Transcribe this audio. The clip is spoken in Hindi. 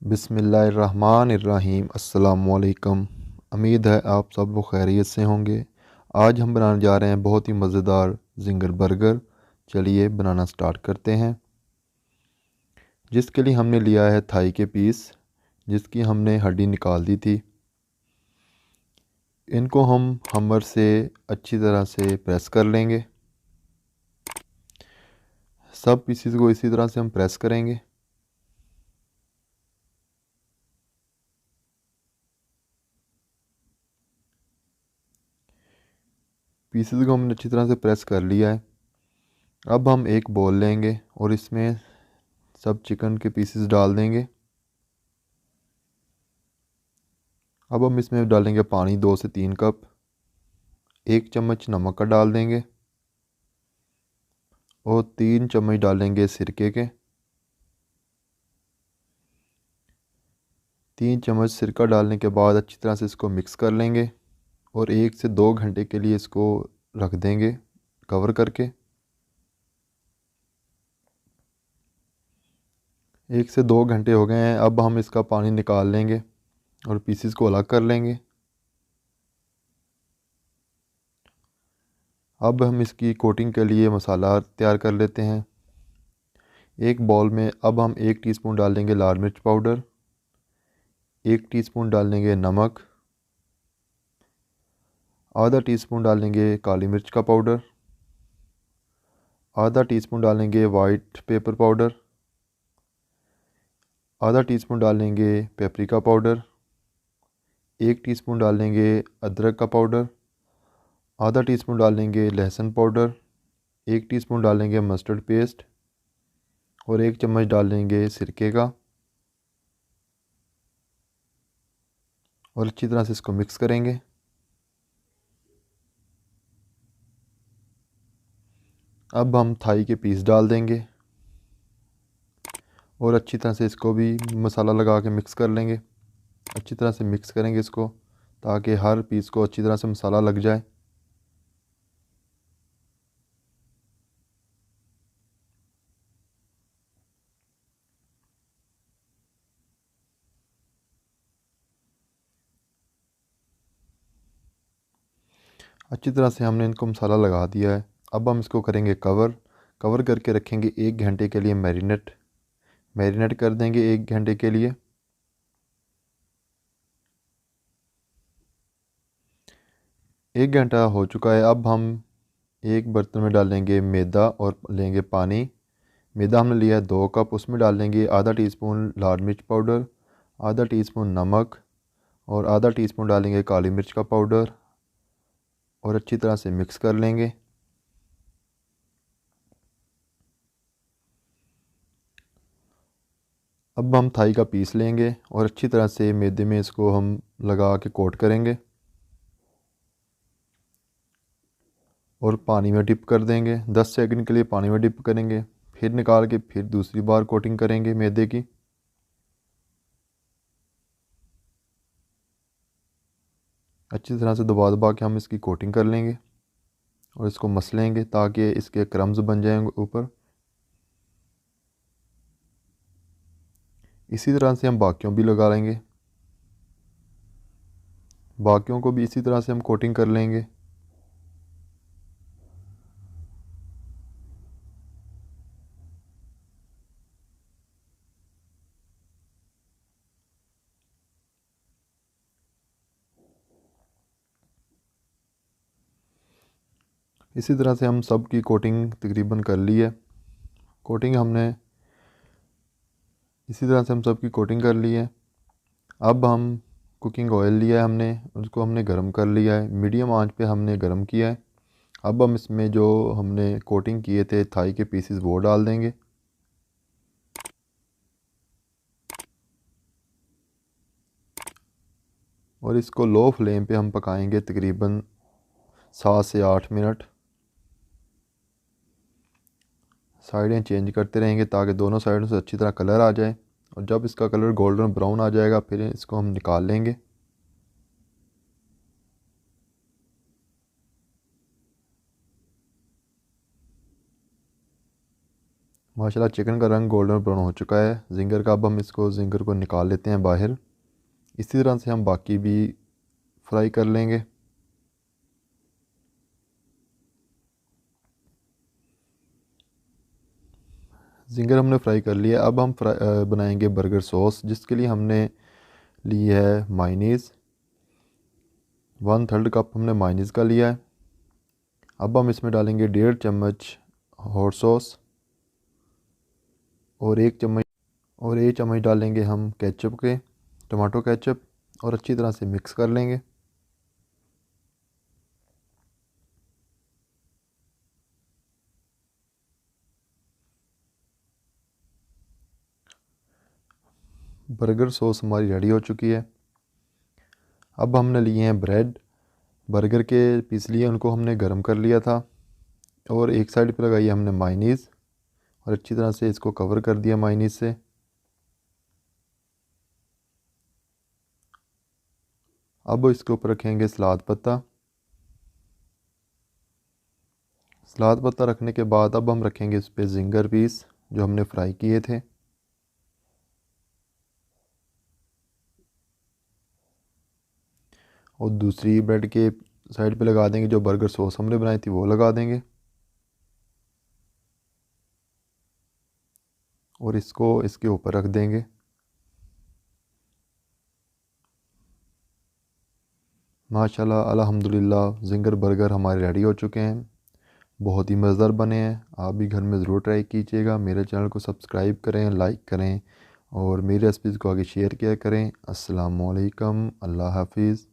बिस्मिल्लाहिर्रहमानिर्रहीम। अस्सलामुअलैकुम। उम्मीद है आप सब लोग खैरियत से होंगे। आज हम बनाने जा रहे हैं बहुत ही मज़ेदार जिंगर बर्गर। चलिए बनाना स्टार्ट करते हैं। जिसके लिए हमने लिया है थाई के पीस, जिसकी हमने हड्डी निकाल दी थी। इनको हम हमर से अच्छी तरह से प्रेस कर लेंगे। सब पीसीस को इसी तरह से हम प्रेस करेंगे। पीसेस को हमने अच्छी तरह से प्रेस कर लिया है। अब हम एक बोल लेंगे और इसमें सब चिकन के पीसेस डाल देंगे। अब हम इसमें डालेंगे पानी 2 से 3 कप। 1 चम्मच नमक का डाल देंगे और 3 चम्मच डालेंगे सिरके के। 3 चम्मच सिरका डालने के बाद अच्छी तरह से इसको मिक्स कर लेंगे और 1 से 2 घंटे के लिए इसको रख देंगे कवर करके। 1 से 2 घंटे हो गए हैं। अब हम इसका पानी निकाल लेंगे और पीसीस को अलग कर लेंगे। अब हम इसकी कोटिंग के लिए मसाला तैयार कर लेते हैं। एक बॉल में अब हम 1 टीस्पून डाल देंगे लाल मिर्च पाउडर, 1 टीस्पून डाल देंगे नमक, आधा टीस्पून डालेंगे काली मिर्च का पाउडर, आधा टीस्पून डालेंगे वाइट पेपर पाउडर, आधा टीस्पून डालेंगे पेपरिका पाउडर, 1 टीस्पून डालेंगे अदरक का पाउडर, आधा टीस्पून डालेंगे लहसुन पाउडर, 1 टीस्पून डालेंगे मस्टर्ड पेस्ट और 1 चम्मच डालेंगे सिरके का और अच्छी तरह से इसको मिक्स करेंगे। अब हम थाई के पीस डाल देंगे और अच्छी तरह से इसको भी मसाला लगा के मिक्स कर लेंगे। अच्छी तरह से मिक्स करेंगे इसको ताकि हर पीस को अच्छी तरह से मसाला लग जाए। अच्छी तरह से हमने इनको मसाला लगा दिया है। अब हम इसको करेंगे कवर। कवर करके रखेंगे 1 घंटे के लिए मैरिनेट कर देंगे 1 घंटे के लिए। 1 घंटा हो चुका है। अब हम एक बर्तन में डालेंगे मैदा और लेंगे पानी। मैदा हमने लिया है 2 कप, उसमें डालेंगे आधा टीस्पून लाल मिर्च पाउडर, आधा टीस्पून नमक और आधा टीस्पून डालेंगे काली मिर्च का पाउडर और अच्छी तरह से मिक्स कर लेंगे। अब हम थाई का पीस लेंगे और अच्छी तरह से मैदे में इसको हम लगा के कोट करेंगे और पानी में डिप कर देंगे। 10 सेकंड के लिए पानी में डिप करेंगे, फिर निकाल के फिर दूसरी बार कोटिंग करेंगे मैदे की। अच्छी तरह से दबा दबा के हम इसकी कोटिंग कर लेंगे और इसको मसलेंगे ताकि इसके क्रम्स बन जाएंगे ऊपर। इसी तरह से हम बाकियों भी लगा लेंगे। बाकियों को भी इसी तरह से हम कोटिंग कर लेंगे। इसी तरह से हम सब की कोटिंग तकरीबन कर ली है। कोटिंग हमने इसी तरह से हम सब की कोटिंग कर ली है। अब हम कुकिंग ऑयल लिया है हमने, उसको हमने गर्म कर लिया है, मीडियम आंच पे हमने गर्म किया है। अब हम इसमें जो हमने कोटिंग किए थे थाई के पीसेस वो डाल देंगे। और इसको लो फ्लेम पे हम पकाएंगे तकरीबन 7 से 8 मिनट। साइडें चेंज करते रहेंगे ताकि दोनों साइडों से अच्छी तरह कलर आ जाए और जब इसका कलर गोल्डन ब्राउन आ जाएगा फिर इसको हम निकाल लेंगे। माशाल्लाह चिकन का रंग गोल्डन ब्राउन हो चुका है जिंगर का। अब हम इसको जिंगर को निकाल लेते हैं बाहर। इसी तरह से हम बाकी भी फ्राई कर लेंगे। जिंगर हमने फ्राई कर लिया। अब हम बनाएंगे बर्गर सॉस, जिसके लिए हमने ली है मायनीज़। 1/3 कप हमने मायनीज़ का लिया है। अब हम इसमें डालेंगे 1.5 चम्मच हॉट सॉस और 1 चम्मच डालेंगे हम केचप के, टमाटो केचप, और अच्छी तरह से मिक्स कर लेंगे। बर्गर सॉस हमारी रेडी हो चुकी है। अब हमने लिए हैं ब्रेड। बर्गर के पीस लिए, उनको हमने गर्म कर लिया था और एक साइड पे लगाई हमने मायनीज़ और अच्छी तरह से इसको कवर कर दिया मायनीज़ से। अब इसके ऊपर रखेंगे सलाद पत्ता। सलाद पत्ता रखने के बाद अब हम रखेंगे इस पर जिंगर पीस जो हमने फ्राई किए थे। और दूसरी ब्रेड के साइड पे लगा देंगे, जो बर्गर सॉस हमने बनाई थी वो लगा देंगे और इसको इसके ऊपर रख देंगे। माशाल्लाह अल्हम्दुलिल्लाह जिंगर बर्गर हमारे रेडी हो चुके हैं। बहुत ही मज़ेदार बने हैं। आप भी घर में ज़रूर ट्राई कीजिएगा। मेरे चैनल को सब्सक्राइब करें, लाइक करें और मेरी रेसिपीज़ को आगे शेयर किया करें। अस्सलाम वालेकुम, अल्लाह हाफिज़।